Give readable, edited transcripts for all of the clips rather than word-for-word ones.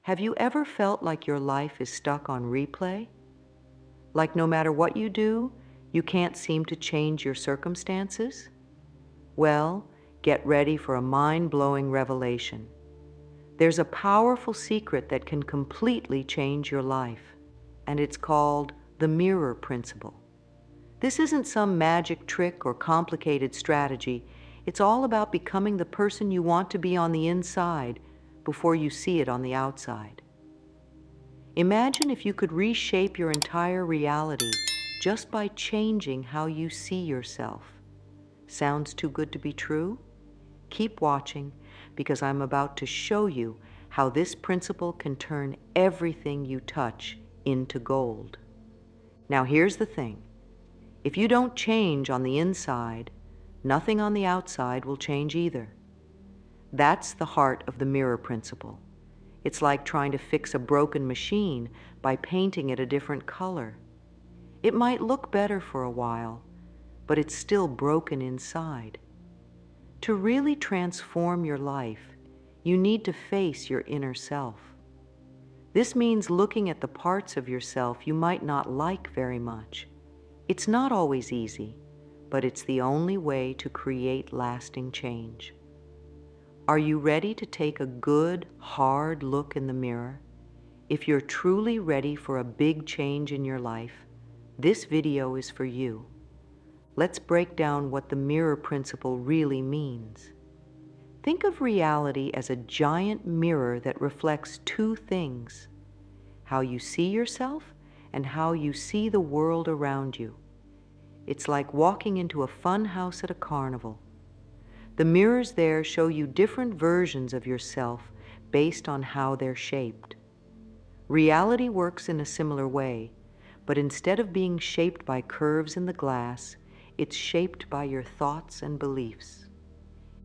Have you ever felt like your life is stuck on replay? Like no matter what you do, you can't seem to change your circumstances? Well, get ready for a mind-blowing revelation. There's a powerful secret that can completely change your life, and it's called the mirror principle. This isn't some magic trick or complicated strategy. It's all about becoming the person you want to be on the inside before you see it on the outside. Imagine if you could reshape your entire reality just by changing how you see yourself. Sounds too good to be true? Keep watching, because I'm about to show you how this principle can turn everything you touch into gold. Now here's the thing. If you don't change on the inside, nothing on the outside will change either. That's the heart of the mirror principle. It's like trying to fix a broken machine by painting it a different color. It might look better for a while, but it's still broken inside. To really transform your life, you need to face your inner self. This means looking at the parts of yourself you might not like very much. It's not always easy, but it's the only way to create lasting change. Are you ready to take a good, hard look in the mirror? If you're truly ready for a big change in your life, this video is for you. Let's break down what the mirror principle really means. Think of reality as a giant mirror that reflects two things: how you see yourself and how you see the world around you. It's like walking into a fun house at a carnival. The mirrors there show you different versions of yourself based on how they're shaped. Reality works in a similar way, but instead of being shaped by curves in the glass, it's shaped by your thoughts and beliefs.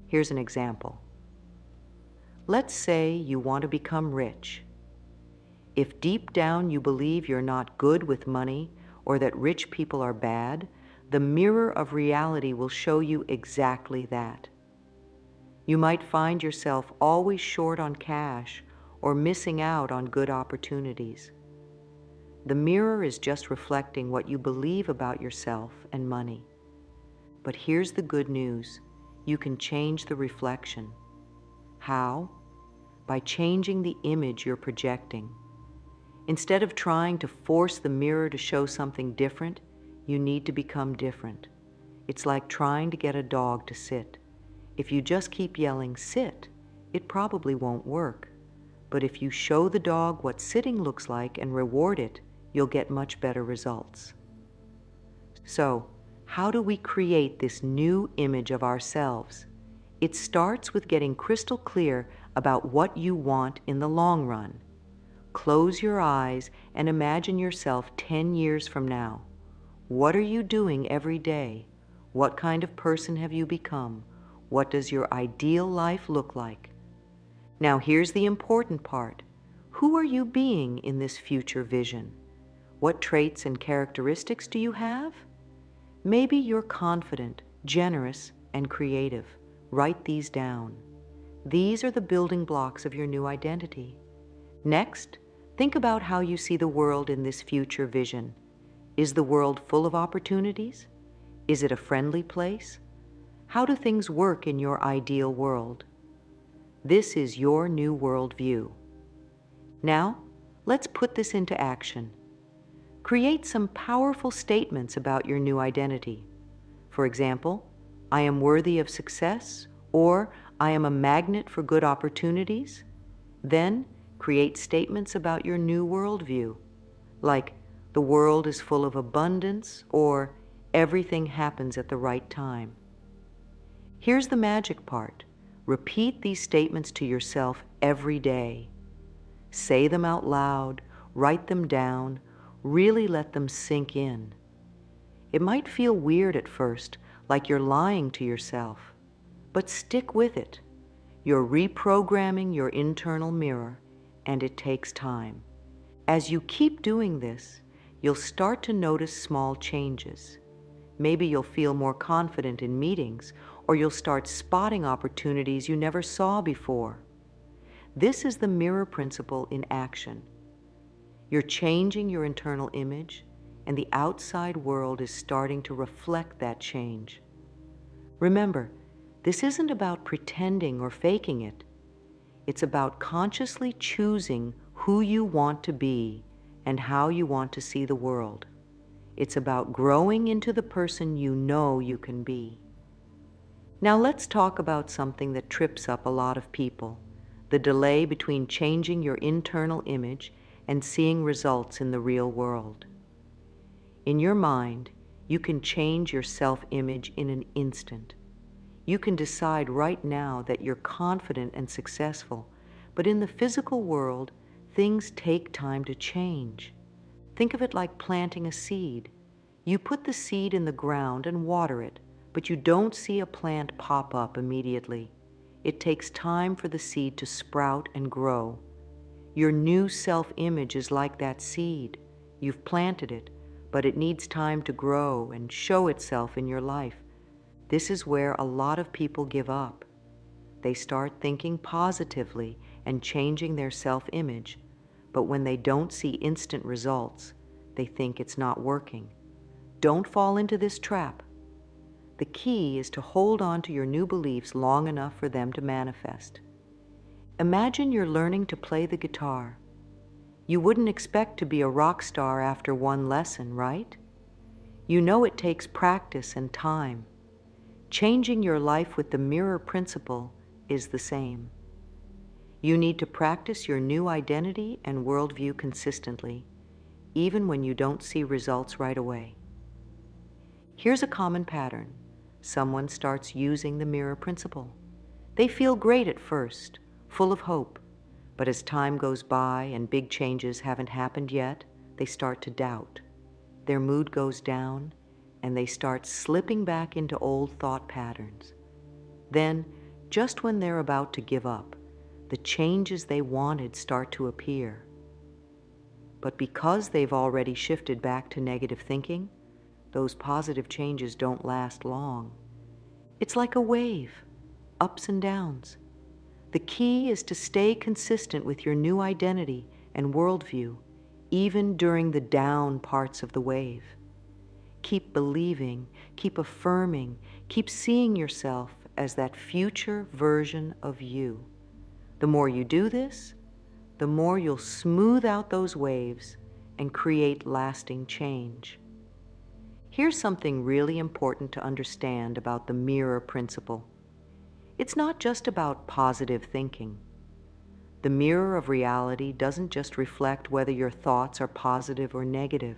Here's an example. Let's say you want to become rich. If deep down you believe you're not good with money or that rich people are bad, the mirror of reality will show you exactly that. You might find yourself always short on cash or missing out on good opportunities. The mirror is just reflecting what you believe about yourself and money. But here's the good news. You can change the reflection. How? By changing the image you're projecting. Instead of trying to force the mirror to show something different, you need to become different. It's like trying to get a dog to sit. If you just keep yelling, "Sit," it probably won't work. But if you show the dog what sitting looks like and reward it, you'll get much better results. So, how do we create this new image of ourselves? It starts with getting crystal clear about what you want in the long run. Close your eyes and imagine yourself 10 years from now. What are you doing every day? What kind of person have you become? What does your ideal life look like? Now here's the important part. Who are you being in this future vision? What traits and characteristics do you have? Maybe you're confident, generous, and creative. Write these down. These are the building blocks of your new identity. Next, think about how you see the world in this future vision. Is the world full of opportunities? Is it a friendly place? How do things work in your ideal world? This is your new world view. Now, let's put this into action. Create some powerful statements about your new identity. For example, I am worthy of success, or I am a magnet for good opportunities. Then, create statements about your new worldview, like the world is full of abundance, or everything happens at the right time. Here's the magic part. Repeat these statements to yourself every day. Say them out loud, write them down, really let them sink in. It might feel weird at first, like you're lying to yourself, but stick with it. You're reprogramming your internal mirror, and it takes time. As you keep doing this, you'll start to notice small changes. Maybe you'll feel more confident in meetings, or you'll start spotting opportunities you never saw before. This is the mirror principle in action. You're changing your internal image, and the outside world is starting to reflect that change. Remember, this isn't about pretending or faking it. It's about consciously choosing who you want to be and how you want to see the world. It's about growing into the person you know you can be. Now let's talk about something that trips up a lot of people: the delay between changing your internal image and seeing results in the real world. In your mind, you can change your self-image in an instant. You can decide right now that you're confident and successful, but in the physical world, things take time to change. Think of it like planting a seed. You put the seed in the ground and water it, but you don't see a plant pop up immediately. It takes time for the seed to sprout and grow. Your new self-image is like that seed. You've planted it, but it needs time to grow and show itself in your life. This is where a lot of people give up. They start thinking positively and changing their self-image, but when they don't see instant results, they think it's not working. Don't fall into this trap. The key is to hold on to your new beliefs long enough for them to manifest. Imagine you're learning to play the guitar. You wouldn't expect to be a rock star after one lesson, right? You know it takes practice and time. Changing your life with the mirror principle is the same. You need to practice your new identity and worldview consistently, even when you don't see results right away. Here's a common pattern. Someone starts using the mirror principle. They feel great at first, full of hope, but as time goes by and big changes haven't happened yet, they start to doubt. Their mood goes down, and they start slipping back into old thought patterns. Then, just when they're about to give up, the changes they wanted start to appear. But because they've already shifted back to negative thinking, those positive changes don't last long. It's like a wave, ups and downs. The key is to stay consistent with your new identity and worldview, even during the down parts of the wave. Keep believing, keep affirming, keep seeing yourself as that future version of you. The more you do this, the more you'll smooth out those waves and create lasting change. Here's something really important to understand about the mirror principle. It's not just about positive thinking. The mirror of reality doesn't just reflect whether your thoughts are positive or negative.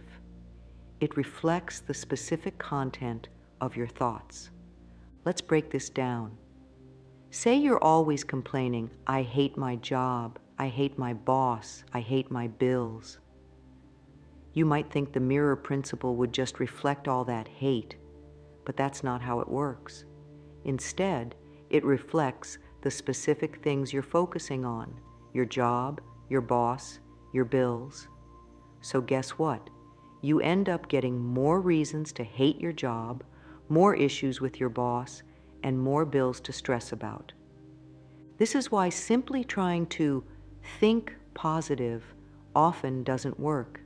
It reflects the specific content of your thoughts. Let's break this down. Say you're always complaining, "I hate my job, I hate my boss, I hate my bills." You might think the mirror principle would just reflect all that hate, but that's not how it works. Instead, it reflects the specific things you're focusing on: your job, your boss, your bills. So guess what? You end up getting more reasons to hate your job, more issues with your boss, and more bills to stress about. This is why simply trying to think positive often doesn't work.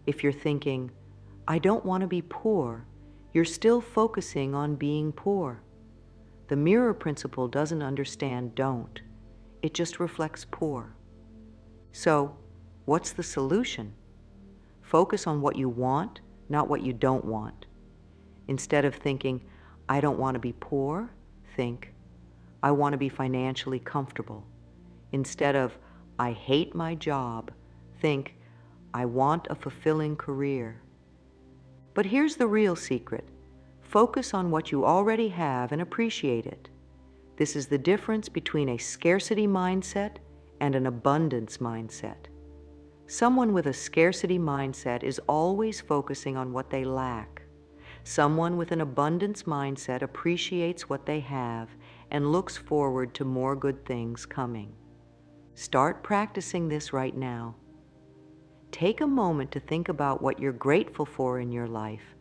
If you're thinking, "I don't want to be poor," you're still focusing on being poor. The mirror principle doesn't understand don't. It just reflects poor. So, what's the solution? Focus on what you want, not what you don't want. Instead of thinking, "I don't want to be poor," think, "I want to be financially comfortable." Instead of, "I hate my job," think, "I want a fulfilling career." But here's the real secret. Focus on what you already have and appreciate it. This is the difference between a scarcity mindset and an abundance mindset. Someone with a scarcity mindset is always focusing on what they lack. Someone with an abundance mindset appreciates what they have and looks forward to more good things coming. Start practicing this right now. Take a moment to think about what you're grateful for in your life.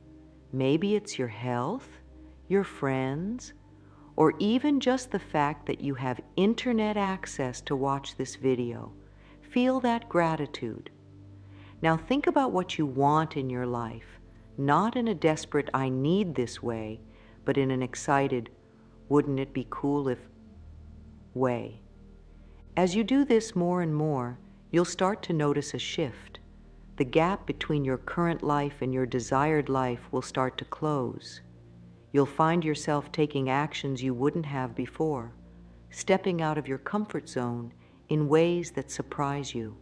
Maybe it's your health, your friends, or even just the fact that you have internet access to watch this video. Feel that gratitude. Now think about what you want in your life, not in a desperate "I need this" way, but in an excited "wouldn't it be cool if" way. As you do this more and more, you'll start to notice a shift. The gap between your current life and your desired life will start to close. You'll find yourself taking actions you wouldn't have before, stepping out of your comfort zone in ways that surprise you.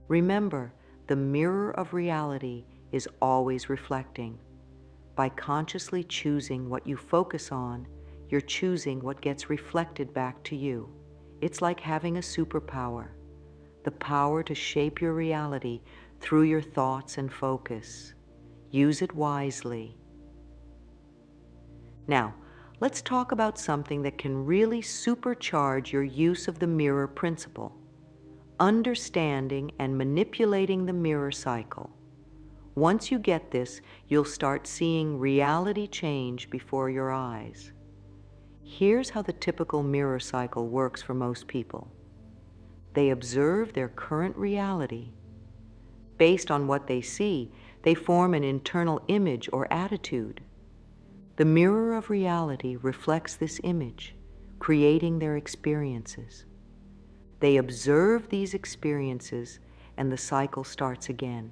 Remember, the mirror of reality is always reflecting. By consciously choosing what you focus on, you're choosing what gets reflected back to you. It's like having a superpower, the power to shape your reality through your thoughts and focus. Use it wisely. Now, let's talk about something that can really supercharge your use of the mirror principle: understanding and manipulating the mirror cycle. Once you get this, you'll start seeing reality change before your eyes. Here's how the typical mirror cycle works for most people. They observe their current reality. Based on what they see, they form an internal image or attitude. The mirror of reality reflects this image, creating their experiences. They observe these experiences, and the cycle starts again.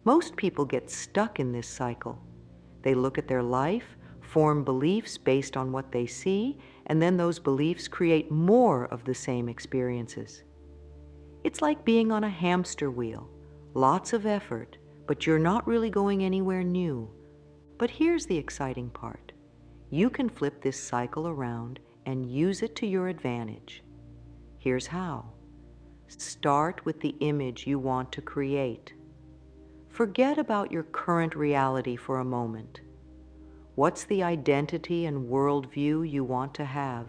Most people get stuck in this cycle. They look at their life, form beliefs based on what they see, and then those beliefs create more of the same experiences. It's like being on a hamster wheel. Lots of effort, but you're not really going anywhere new. But here's the exciting part. You can flip this cycle around and use it to your advantage. Here's how. Start with the image you want to create. Forget about your current reality for a moment. What's the identity and worldview you want to have?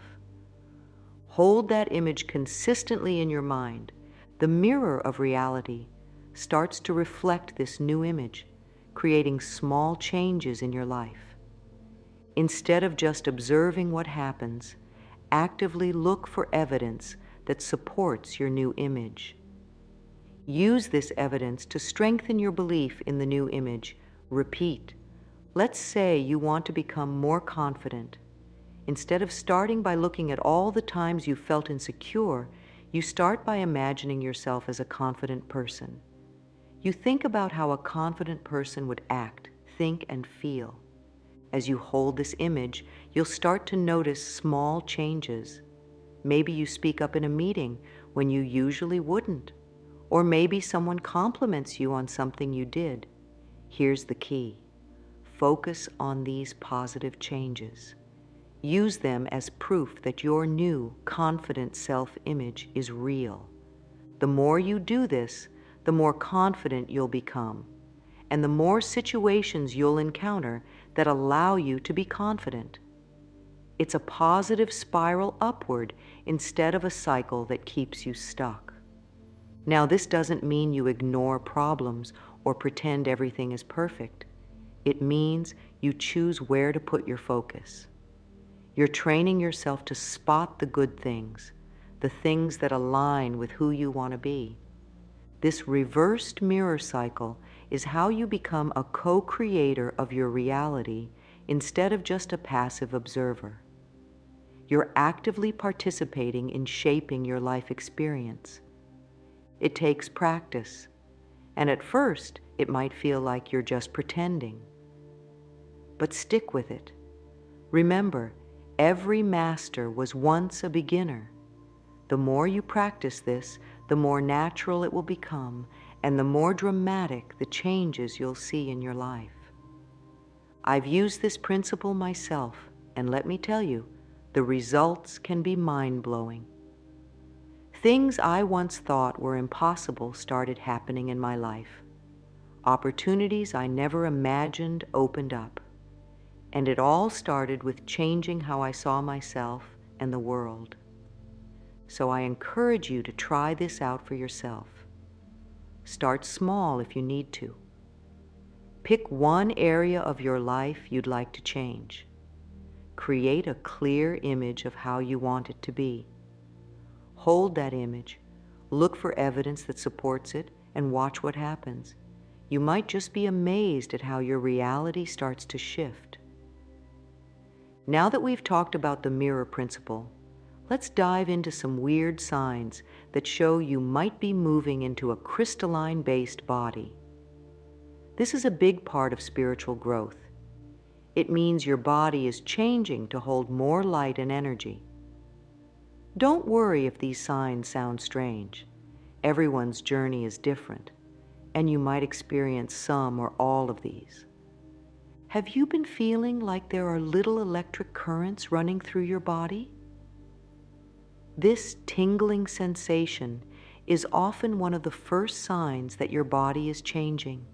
Hold that image consistently in your mind. The mirror of reality starts to reflect this new image, creating small changes in your life. Instead of just observing what happens, actively look for evidence that supports your new image. Use this evidence to strengthen your belief in the new image. Repeat. Let's say you want to become more confident. Instead of starting by looking at all the times you felt insecure, you start by imagining yourself as a confident person. You think about how a confident person would act, think, and feel. As you hold this image, you'll start to notice small changes. Maybe you speak up in a meeting when you usually wouldn't. Or maybe someone compliments you on something you did. Here's the key. Focus on these positive changes. Use them as proof that your new, confident self-image is real. The more you do this, the more confident you'll become, and the more situations you'll encounter that allow you to be confident. It's a positive spiral upward instead of a cycle that keeps you stuck. Now, this doesn't mean you ignore problems or pretend everything is perfect. It means you choose where to put your focus. You're training yourself to spot the good things, the things that align with who you want to be. This reversed mirror cycle is how you become a co-creator of your reality instead of just a passive observer. You're actively participating in shaping your life experience. It takes practice, and at first it might feel like you're just pretending. But stick with it. Remember, every master was once a beginner. The more you practice this, the more natural it will become, and the more dramatic the changes you'll see in your life. I've used this principle myself, and let me tell you, the results can be mind-blowing. Things I once thought were impossible started happening in my life. Opportunities I never imagined opened up. And it all started with changing how I saw myself and the world. So I encourage you to try this out for yourself. Start small if you need to. Pick one area of your life you'd like to change. Create a clear image of how you want it to be. Hold that image, look for evidence that supports it, and watch what happens. You might just be amazed at how your reality starts to shift. Now that we've talked about the mirror principle, let's dive into some weird signs that show you might be moving into a crystalline-based body. This is a big part of spiritual growth. It means your body is changing to hold more light and energy. Don't worry if these signs sound strange. Everyone's journey is different, and you might experience some or all of these. Have you been feeling like there are little electric currents running through your body? This tingling sensation is often one of the first signs that your body is changing.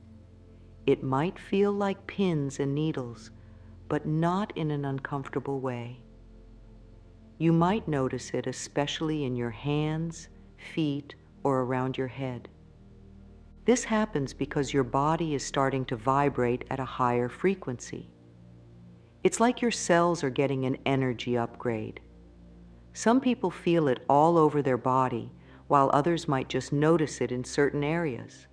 It might feel like pins and needles, but not in an uncomfortable way. You might notice it especially in your hands, feet, or around your head. This happens because your body is starting to vibrate at a higher frequency. It's like your cells are getting an energy upgrade. Some people feel it all over their body, while others might just notice it in certain areas.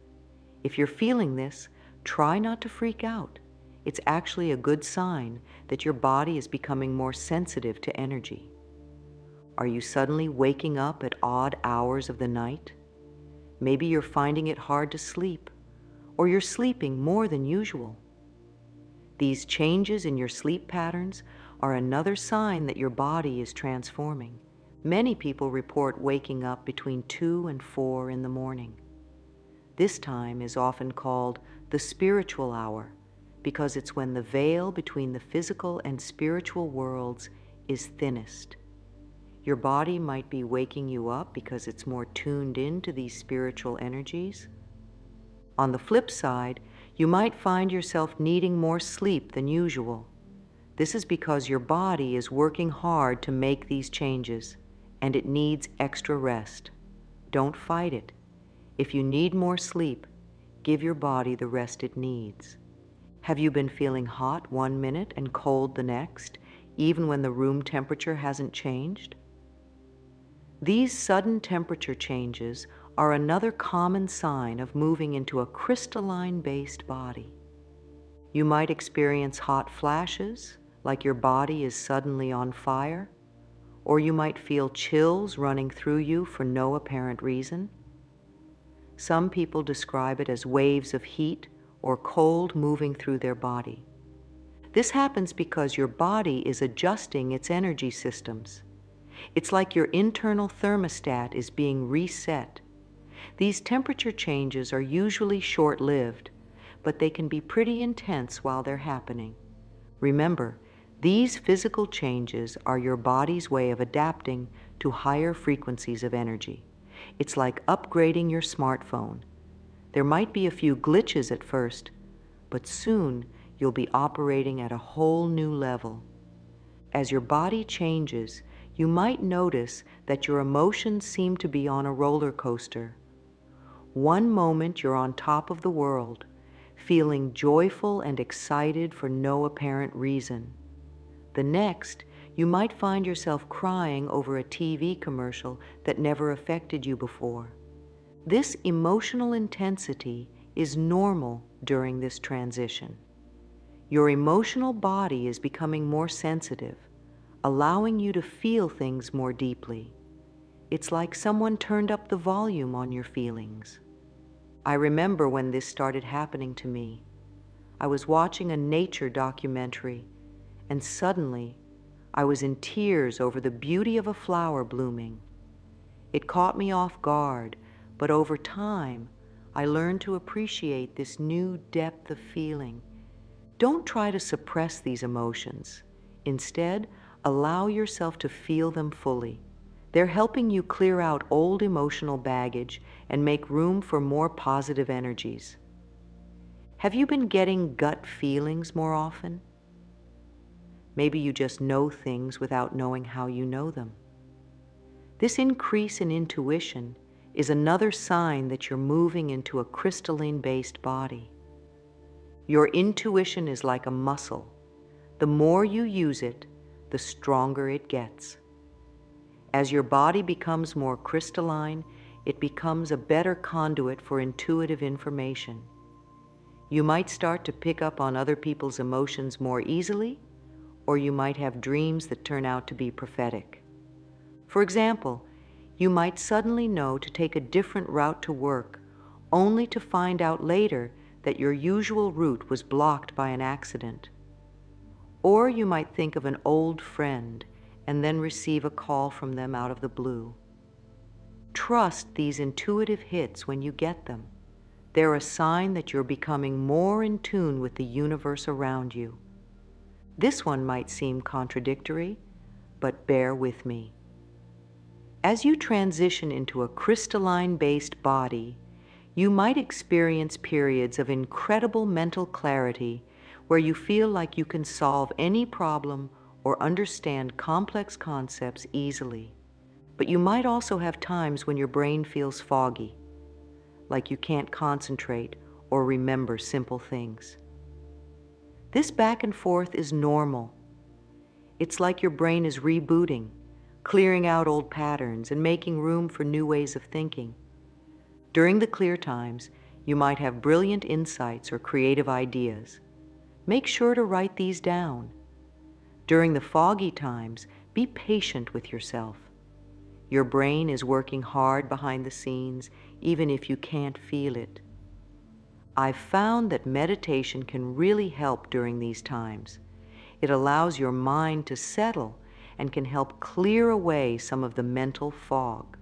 If you're feeling this, try not to freak out. It's actually a good sign that your body is becoming more sensitive to energy. Are you suddenly waking up at odd hours of the night? Maybe you're finding it hard to sleep, or you're sleeping more than usual. These changes in your sleep patterns are another sign that your body is transforming. Many people report waking up between 2 and 4 in the morning. This time is often called the spiritual hour because it's when the veil between the physical and spiritual worlds is thinnest. Your body might be waking you up because it's more tuned into these spiritual energies. On the flip side, you might find yourself needing more sleep than usual. This is because your body is working hard to make these changes, and it needs extra rest. Don't fight it. If you need more sleep, give your body the rest it needs. Have you been feeling hot one minute and cold the next, even when the room temperature hasn't changed? These sudden temperature changes are another common sign of moving into a crystalline-based body. You might experience hot flashes, like your body is suddenly on fire, or you might feel chills running through you for no apparent reason. Some people describe it as waves of heat or cold moving through their body. This happens because your body is adjusting its energy systems. It's like your internal thermostat is being reset. These temperature changes are usually short-lived, but they can be pretty intense while they're happening. Remember, these physical changes are your body's way of adapting to higher frequencies of energy. It's like upgrading your smartphone. There might be a few glitches at first, but soon you'll be operating at a whole new level. As your body changes, you might notice that your emotions seem to be on a roller coaster. One moment you're on top of the world, feeling joyful and excited for no apparent reason. The next, you might find yourself crying over a TV commercial that never affected you before. This emotional intensity is normal during this transition. Your emotional body is becoming more sensitive, allowing you to feel things more deeply. It's like someone turned up the volume on your feelings. I remember when this started happening to me. I was watching a nature documentary, and suddenly I was in tears over the beauty of a flower blooming. It caught me off guard, but over time, I learned to appreciate this new depth of feeling. Don't try to suppress these emotions. Instead, allow yourself to feel them fully. They're helping you clear out old emotional baggage and make room for more positive energies. Have you been getting gut feelings more often? Maybe you just know things without knowing how you know them. This increase in intuition is another sign that you're moving into a crystalline-based body. Your intuition is like a muscle. The more you use it, the stronger it gets. As your body becomes more crystalline, it becomes a better conduit for intuitive information. You might start to pick up on other people's emotions more easily, or you might have dreams that turn out to be prophetic. For example, you might suddenly know to take a different route to work, only to find out later that your usual route was blocked by an accident. Or you might think of an old friend and then receive a call from them out of the blue. Trust these intuitive hits when you get them. They're a sign that you're becoming more in tune with the universe around you. This one might seem contradictory, but bear with me. As you transition into a crystalline-based body, you might experience periods of incredible mental clarity where you feel like you can solve any problem or understand complex concepts easily. But you might also have times when your brain feels foggy, like you can't concentrate or remember simple things. This back and forth is normal. It's like your brain is rebooting, clearing out old patterns and making room for new ways of thinking. During the clear times, you might have brilliant insights or creative ideas. Make sure to write these down. During the foggy times, be patient with yourself. Your brain is working hard behind the scenes, even if you can't feel it. I've found that meditation can really help during these times. It allows your mind to settle and can help clear away some of the mental fog.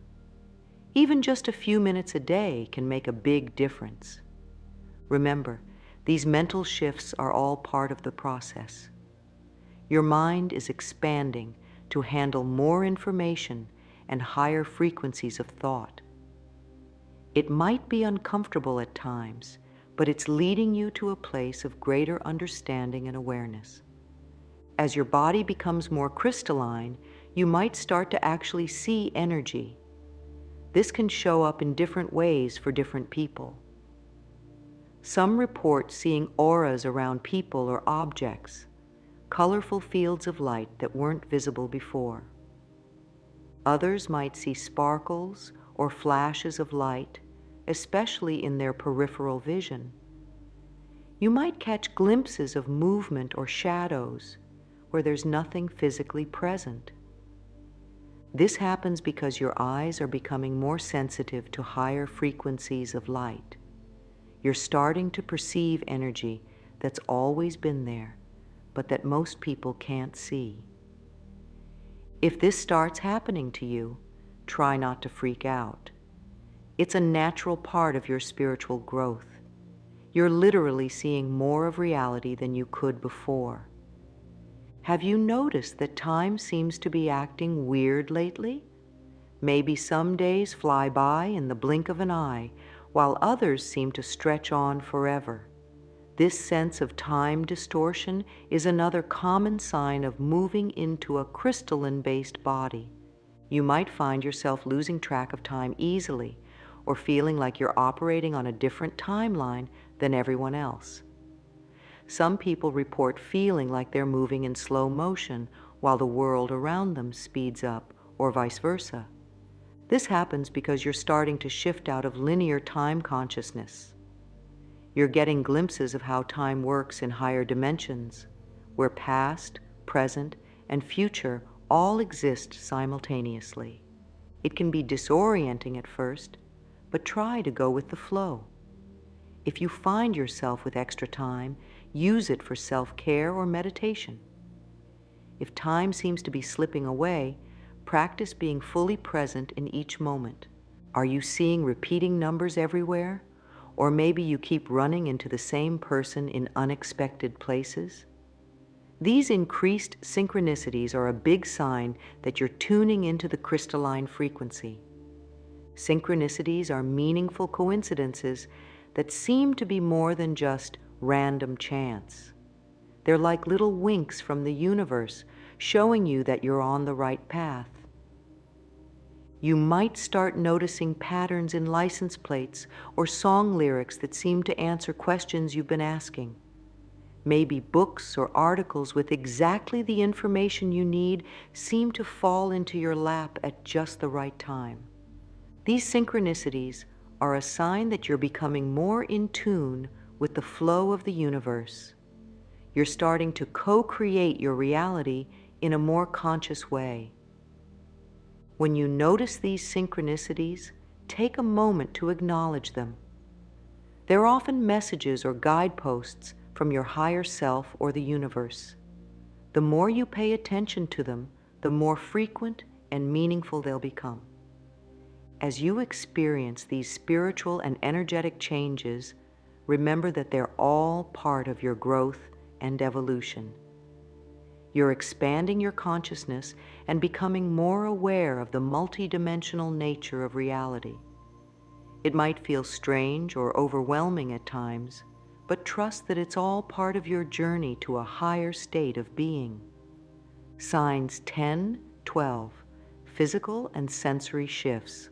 Even just a few minutes a day can make a big difference. Remember, these mental shifts are all part of the process. Your mind is expanding to handle more information and higher frequencies of thought. It might be uncomfortable at times, but it's leading you to a place of greater understanding and awareness. As your body becomes more crystalline, you might start to actually see energy. This can show up in different ways for different people. Some report seeing auras around people or objects, colorful fields of light that weren't visible before. Others might see sparkles or flashes of light, especially in their peripheral vision. You might catch glimpses of movement or shadows where there's nothing physically present. This happens because your eyes are becoming more sensitive to higher frequencies of light. You're starting to perceive energy that's always been there, but that most people can't see. If this starts happening to you, try not to freak out. It's a natural part of your spiritual growth. You're literally seeing more of reality than you could before. Have you noticed that time seems to be acting weird lately? Maybe some days fly by in the blink of an eye, while others seem to stretch on forever. This sense of time distortion is another common sign of moving into a crystalline-based body. You might find yourself losing track of time easily, or feeling like you're operating on a different timeline than everyone else. Some people report feeling like they're moving in slow motion while the world around them speeds up, or vice versa. This happens because you're starting to shift out of linear time consciousness. You're getting glimpses of how time works in higher dimensions, where past, present, and future all exist simultaneously. It can be disorienting at first, but try to go with the flow. If you find yourself with extra time, use it for self-care or meditation. If time seems to be slipping away, practice being fully present in each moment. Are you seeing repeating numbers everywhere? Or maybe you keep running into the same person in unexpected places? These increased synchronicities are a big sign that you're tuning into the crystalline frequency. Synchronicities are meaningful coincidences that seem to be more than just random chance. They're like little winks from the universe, showing you that you're on the right path. You might start noticing patterns in license plates or song lyrics that seem to answer questions you've been asking. Maybe books or articles with exactly the information you need seem to fall into your lap at just the right time. These synchronicities are a sign that you're becoming more in tune with the flow of the universe. You're starting to co-create your reality in a more conscious way. When you notice these synchronicities, take a moment to acknowledge them. They're often messages or guideposts from your higher self or the universe. The more you pay attention to them, the more frequent and meaningful they'll become. As you experience these spiritual and energetic changes, remember that they're all part of your growth and evolution. You're expanding your consciousness and becoming more aware of the multidimensional nature of reality. It might feel strange or overwhelming at times, but trust that it's all part of your journey to a higher state of being. Signs 10, 12, physical and sensory shifts.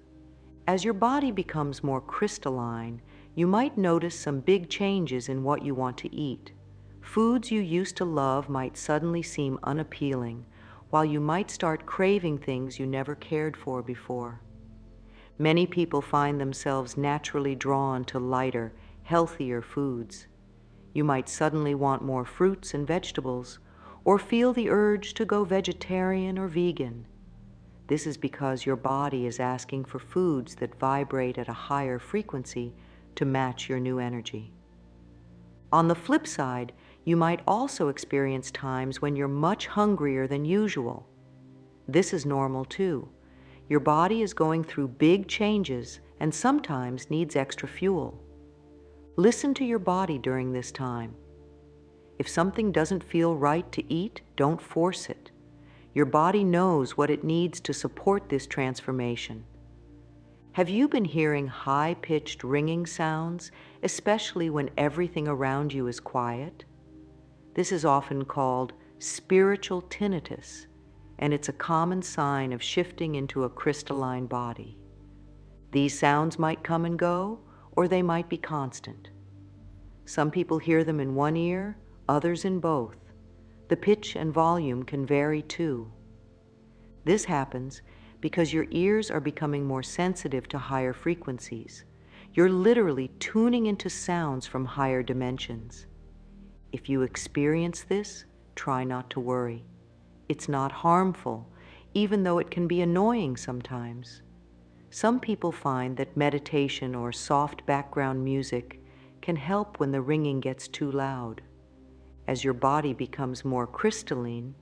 As your body becomes more crystalline, you might notice some big changes in what you want to eat. Foods you used to love might suddenly seem unappealing, while you might start craving things you never cared for before. Many people find themselves naturally drawn to lighter, healthier foods. You might suddenly want more fruits and vegetables, or feel the urge to go vegetarian or vegan. This is because your body is asking for foods that vibrate at a higher frequency to match your new energy. On the flip side, you might also experience times when you're much hungrier than usual. This is normal too. Your body is going through big changes and sometimes needs extra fuel. Listen to your body during this time. If something doesn't feel right to eat, don't force it. Your body knows what it needs to support this transformation. Have you been hearing high-pitched ringing sounds, especially when everything around you is quiet? This is often called spiritual tinnitus, and it's a common sign of shifting into a crystalline body. These sounds might come and go, or they might be constant. Some people hear them in one ear, others in both. The pitch and volume can vary too. This happens because your ears are becoming more sensitive to higher frequencies. You're literally tuning into sounds from higher dimensions. If you experience this, try not to worry. It's not harmful, even though it can be annoying sometimes. Some people find that meditation or soft background music can help when the ringing gets too loud. As your body becomes more crystalline,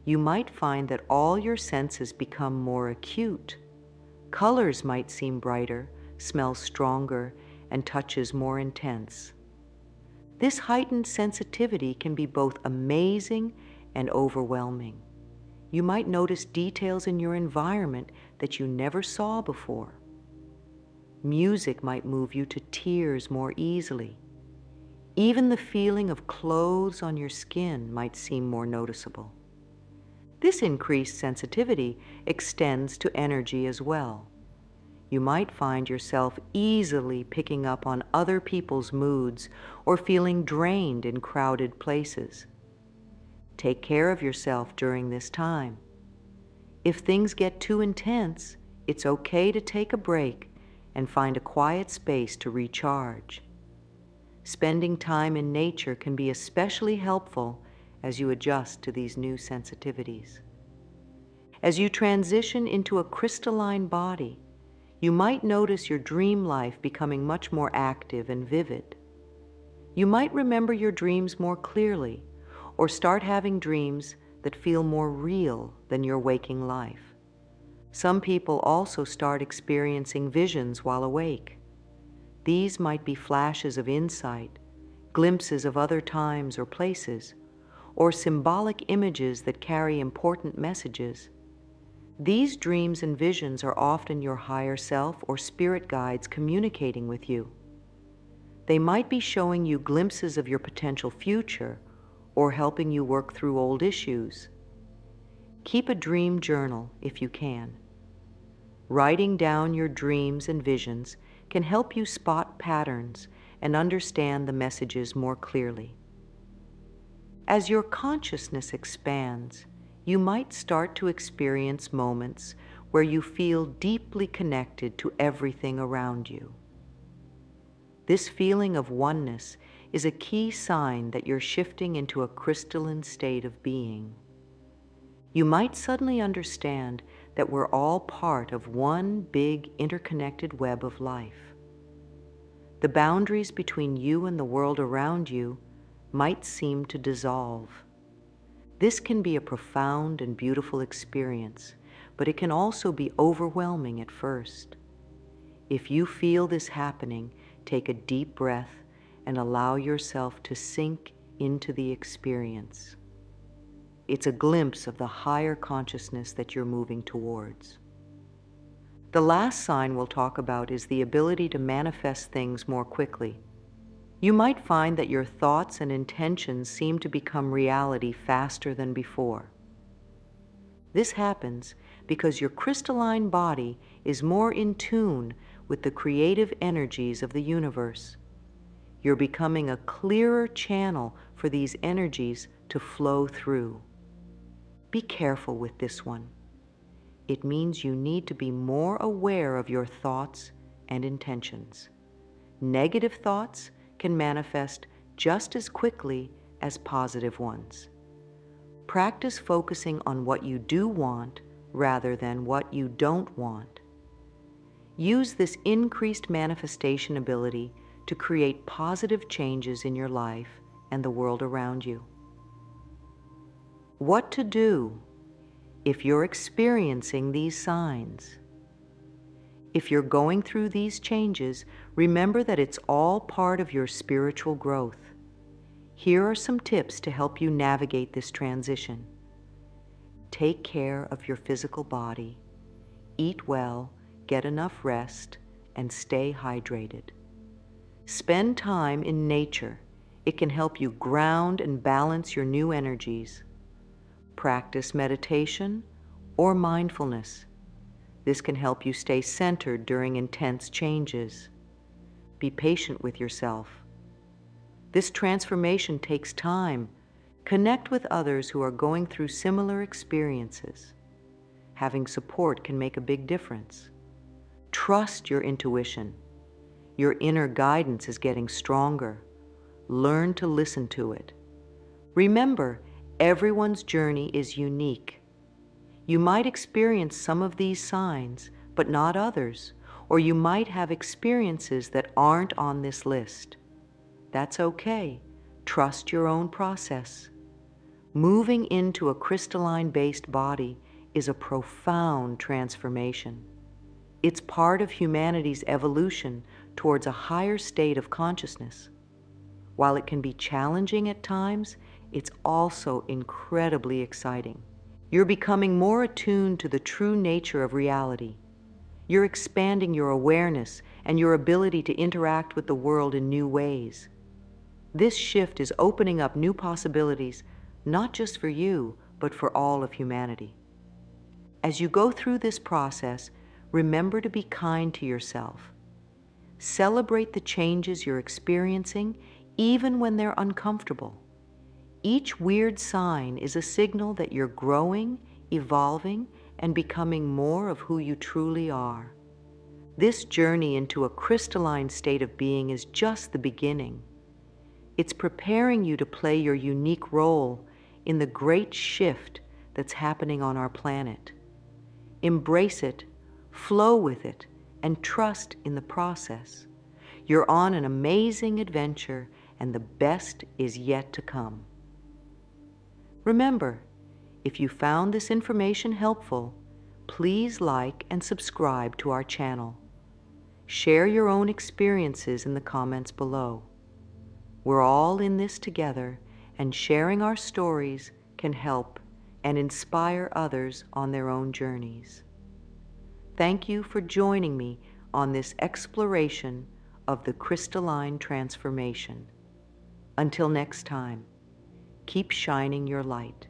you might find that all your senses become more acute. Colors might seem brighter, smells stronger, and touches more intense. This heightened sensitivity can be both amazing and overwhelming. You might notice details in your environment that you never saw before. Music might move you to tears more easily. Even the feeling of clothes on your skin might seem more noticeable. This increased sensitivity extends to energy as well. You might find yourself easily picking up on other people's moods or feeling drained in crowded places. Take care of yourself during this time. If things get too intense, it's okay to take a break and find a quiet space to recharge. Spending time in nature can be especially helpful as you adjust to these new sensitivities. As you transition into a crystalline body, you might notice your dream life becoming much more active and vivid. You might remember your dreams more clearly, or start having dreams that feel more real than your waking life. Some people also start experiencing visions while awake. These might be flashes of insight, glimpses of other times or places, or symbolic images that carry important messages. These dreams and visions are often your higher self or spirit guides communicating with you. They might be showing you glimpses of your potential future or helping you work through old issues. Keep a dream journal if you can. Writing down your dreams and visions can help you spot patterns and understand the messages more clearly. As your consciousness expands, you might start to experience moments where you feel deeply connected to everything around you. This feeling of oneness is a key sign that you're shifting into a crystalline state of being. You might suddenly understand that we're all part of one big interconnected web of life. The boundaries between you and the world around you might seem to dissolve. This can be a profound and beautiful experience, but it can also be overwhelming at first. If you feel this happening, take a deep breath and allow yourself to sink into the experience. It's a glimpse of the higher consciousness that you're moving towards. The last sign we'll talk about is the ability to manifest things more quickly. You might find that your thoughts and intentions seem to become reality faster than before. This happens because your crystalline body is more in tune with the creative energies of the universe. You're becoming a clearer channel for these energies to flow through. Be careful with this one. It means you need to be more aware of your thoughts and intentions. Negative thoughts can manifest just as quickly as positive ones. Practice focusing on what you do want rather than what you don't want. Use this increased manifestation ability to create positive changes in your life and the world around you. What to do if you're experiencing these signs? If you're going through these changes, remember that it's all part of your spiritual growth. Here are some tips to help you navigate this transition. Take care of your physical body. Eat well, get enough rest, and stay hydrated. Spend time in nature. It can help you ground and balance your new energies. Practice meditation or mindfulness. This can help you stay centered during intense changes. Be patient with yourself. This transformation takes time. Connect with others who are going through similar experiences. Having support can make a big difference. Trust your intuition. Your inner guidance is getting stronger. Learn to listen to it. Remember, everyone's journey is unique. You might experience some of these signs, but not others, or you might have experiences that aren't on this list. That's okay. Trust your own process. Moving into a crystalline-based body is a profound transformation. It's part of humanity's evolution towards a higher state of consciousness. While it can be challenging at times, it's also incredibly exciting. You're becoming more attuned to the true nature of reality. You're expanding your awareness and your ability to interact with the world in new ways. This shift is opening up new possibilities, not just for you, but for all of humanity. As you go through this process, remember to be kind to yourself. Celebrate the changes you're experiencing, even when they're uncomfortable. Each weird sign is a signal that you're growing, evolving, and becoming more of who you truly are. This journey into a crystalline state of being is just the beginning. It's preparing you to play your unique role in the great shift that's happening on our planet. Embrace it, flow with it, and trust in the process. You're on an amazing adventure, and the best is yet to come. Remember, if you found this information helpful, please like and subscribe to our channel. Share your own experiences in the comments below. We're all in this together, and sharing our stories can help and inspire others on their own journeys. Thank you for joining me on this exploration of the crystalline transformation. Until next time, keep shining your light.